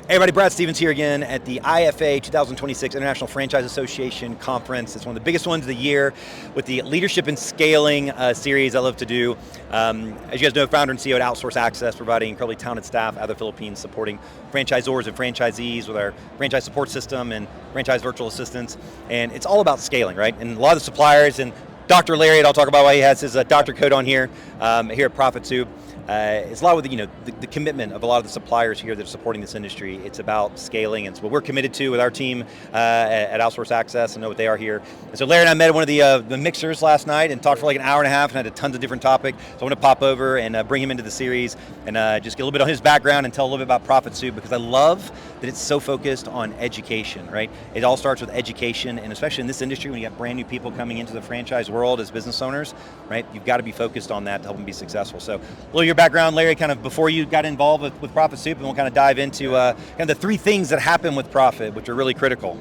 Hey everybody, Brad Stevens here again at the IFA 2026 International Franchise Association Conference. It's one of the biggest ones of the year with the Leadership and Scaling series I love to do. As you guys know, founder and CEO at Outsource Access, providing incredibly talented staff out of the Philippines, supporting franchisors and franchisees with our franchise support system and franchise virtual assistants. And it's all about scaling, right? And a lot of the suppliers, and Dr. Larry, and I'll talk about why he has his doctor coat on here at Profit Soup. It's a lot with the commitment of a lot of the suppliers here that are supporting this industry. It's about scaling, and it's what we're committed to with our team at Outsource Access. I know what they are here. And so Larry and I met at one of the mixers last night and talked for like an hour and a half and had tons of different topics. So I want to pop over and bring him into the series and just get a little bit on his background and tell a little bit about Profit Soup, because I love that it's so focused on education, right? It all starts with education, and especially in this industry when you got brand new people coming into the franchise world as business owners, right? You've got to be focused on that to help them be successful. So a little your background, Larry, kind of before you got involved with Profit Soup, and we'll kind of dive into kind of the three things that happen with Profit, which are really critical.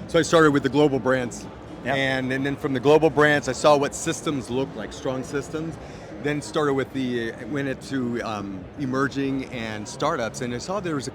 So I started with the global brands, Yep. and then from the global brands, I saw what systems looked like, strong systems. Then went into emerging and startups, and I saw there was a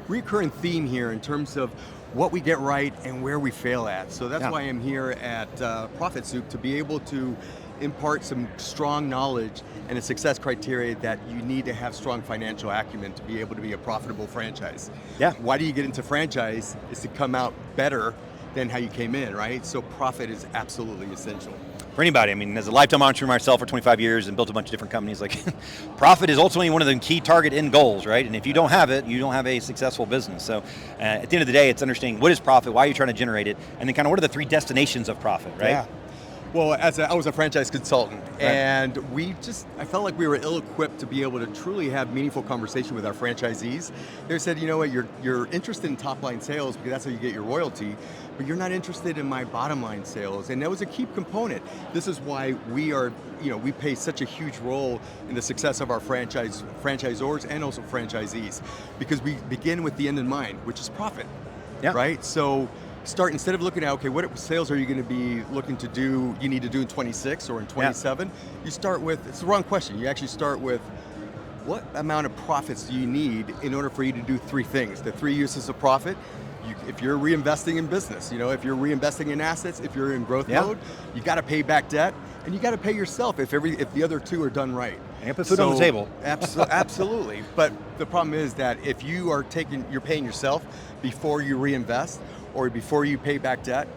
recurring theme here in terms of what we get right and where we fail at. So that's why I'm here at Profit Soup, to be able to impart some strong knowledge and a success criteria that you need to have strong financial acumen to be able to be a profitable franchise. Yeah. Why do you get into franchise? Is to come out better than how you came in, right? So profit is absolutely essential. For anybody, I mean, as a lifetime entrepreneur myself for 25 years and built a bunch of different companies, like profit is ultimately one of the key target end goals, right? And if you don't have it, you don't have a successful business. So at the end of the day, it's understanding what is profit, why are you trying to generate it, and then kind of what are the three destinations of profit, right? Yeah. Well, I was a franchise consultant, Right. and I felt like we were ill-equipped to be able to truly have meaningful conversation with our franchisees. They said, you know what, you're interested in top-line sales because that's how you get your royalty, but you're not interested in my bottom-line sales, and that was a key component. This is why we play such a huge role in the success of our franchisors and also franchisees, because we begin with the end in mind, which is profit, right? So instead of looking at, okay, what sales are you going to be looking to do, you need to do in 26 or in 27, you start with, it's the wrong question. You actually start with, what amount of profits do you need in order for you to do three things? The three uses of profit. If you're reinvesting in business, if you're reinvesting in assets, if you're in growth mode, you got to pay back debt, and you got to pay yourself if the other two are done right. And put food on the table. Absolutely. But the problem is that if you're paying yourself before you reinvest or before you pay back debt,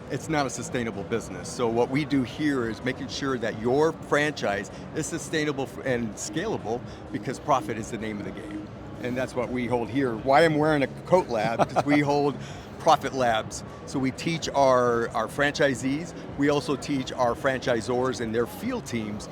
it's not a sustainable business. So what we do here is making sure that your franchise is sustainable and scalable, because profit is the name of the game. And that's what we hold here. Why I'm wearing a coat lab, because we hold profit labs. So we teach our franchisees, we also teach our franchisors and their field teams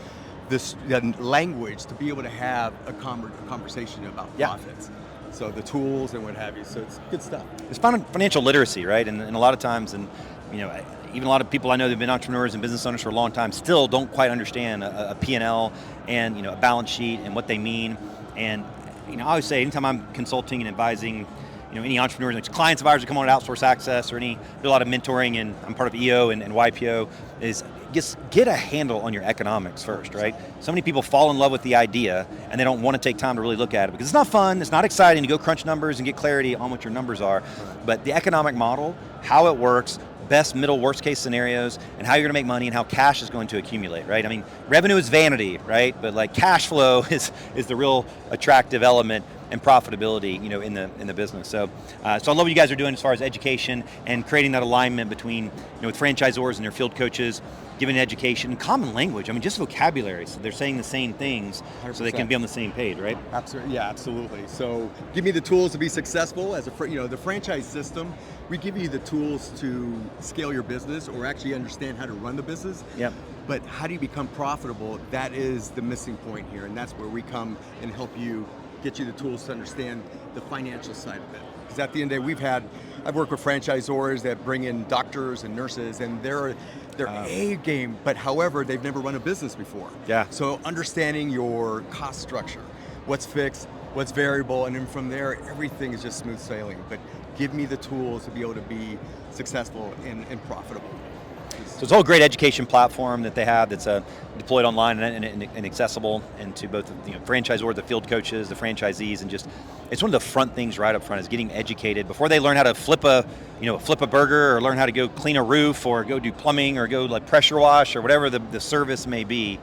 the language to be able to have a conversation about profits. So the tools and what have you. So it's good stuff. It's financial literacy, right? And a lot of times, and even a lot of people I know that have been entrepreneurs and business owners for a long time still don't quite understand a P&L and a balance sheet and what they mean. And I always say, anytime I'm consulting and advising any entrepreneurs, like clients of ours that come on to Outsource Access, or do a lot of mentoring, and I'm part of EO and YPO, is just get a handle on your economics first, right? So many people fall in love with the idea and they don't want to take time to really look at it because it's not fun, it's not exciting to go crunch numbers and get clarity on what your numbers are. But the economic model, how it works, best, middle, worst case scenarios, and how you're going to make money and how cash is going to accumulate, right? I mean, revenue is vanity, right? But like cash flow is the real attractive element and profitability, in the business. So I love what you guys are doing as far as education and creating that alignment between, with franchisors and their field coaches, giving education, common language. I mean, just vocabulary. So they're saying the same things, 100%. So they can be on the same page, right? Absolutely, yeah, absolutely. So give me the tools to be successful as the franchise system. We give you the tools to scale your business or actually understand how to run the business. Yep. But how do you become profitable? That is the missing point here, and that's where we come and help you, get you the tools to understand the financial side of it. Because at the end of the day, I've worked with franchisors that bring in doctors and nurses, and they're A game, but however, they've never run a business before. Yeah. So understanding your cost structure, what's fixed, what's variable, and then from there, everything is just smooth sailing. But give me the tools to be able to be successful and profitable. So it's a whole great education platform that they have that's deployed online and accessible, and to both the franchisor, the field coaches, the franchisees, and just it's one of the front things right up front is getting educated before they learn how to flip a burger, or learn how to go clean a roof, or go do plumbing, or go like pressure wash, or whatever the service may be.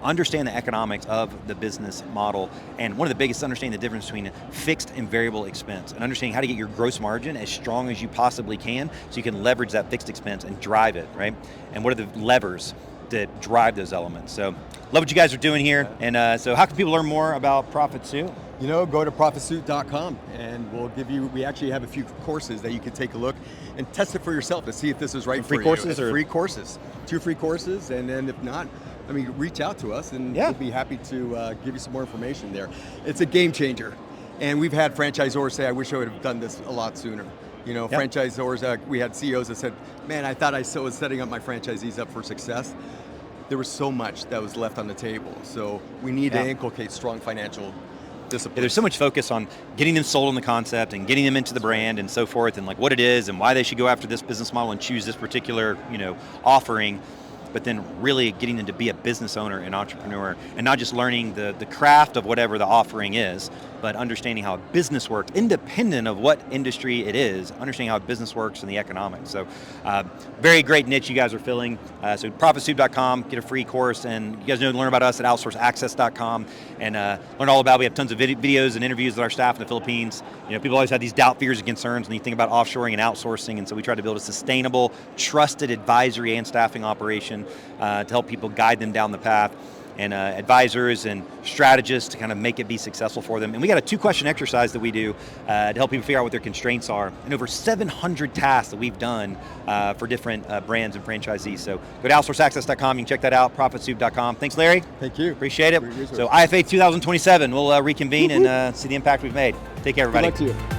Understand the economics of the business model, and one of the biggest, understanding the difference between fixed and variable expense, and understanding how to get your gross margin as strong as you possibly can so you can leverage that fixed expense and drive it, right? And what are the levers that drive those elements? So love what you guys are doing here, and so how can people learn more about Profit Suit? Go to profitsuit.com, and we actually have a few courses that you can take a look and test it for yourself to see if this is right for you. Free courses, 2 free courses, and then if not, reach out to us, and we'll be happy to give you some more information there. It's a game changer, and we've had franchisors say, I wish I would have done this a lot sooner. Franchisors, we had CEOs that said, man, I thought I was setting up my franchisees up for success. There was so much that was left on the table, so we need to inculcate strong financial discipline. Yeah, there's so much focus on getting them sold on the concept and getting them into the brand and so forth, and like what it is and why they should go after this business model and choose this particular offering. But then really getting them to be a business owner and entrepreneur, and not just learning the craft of whatever the offering is, but understanding how a business works, independent of what industry it is, understanding how a business works and the economics. So very great niche you guys are filling. So profitsuit.com, get a free course, and you guys know to learn about us at outsourceaccess.com, and learn all about, we have tons of videos and interviews with our staff in the Philippines. People always have these doubt, fears, and concerns when you think about offshoring and outsourcing, and so we try to build a sustainable, trusted advisory and staffing operation to help people guide them down the path, and advisors and strategists to kind of make it be successful for them. And we got a 2-question exercise that we do to help people figure out what their constraints are, and over 700 tasks that we've done for different brands and franchisees. So go to outsourceaccess.com, you can check that out, profitsuit.com. Thanks, Larry. Thank you. Appreciate it. So IFA 2027, we'll reconvene and see the impact we've made. Take care, everybody. Good luck to you.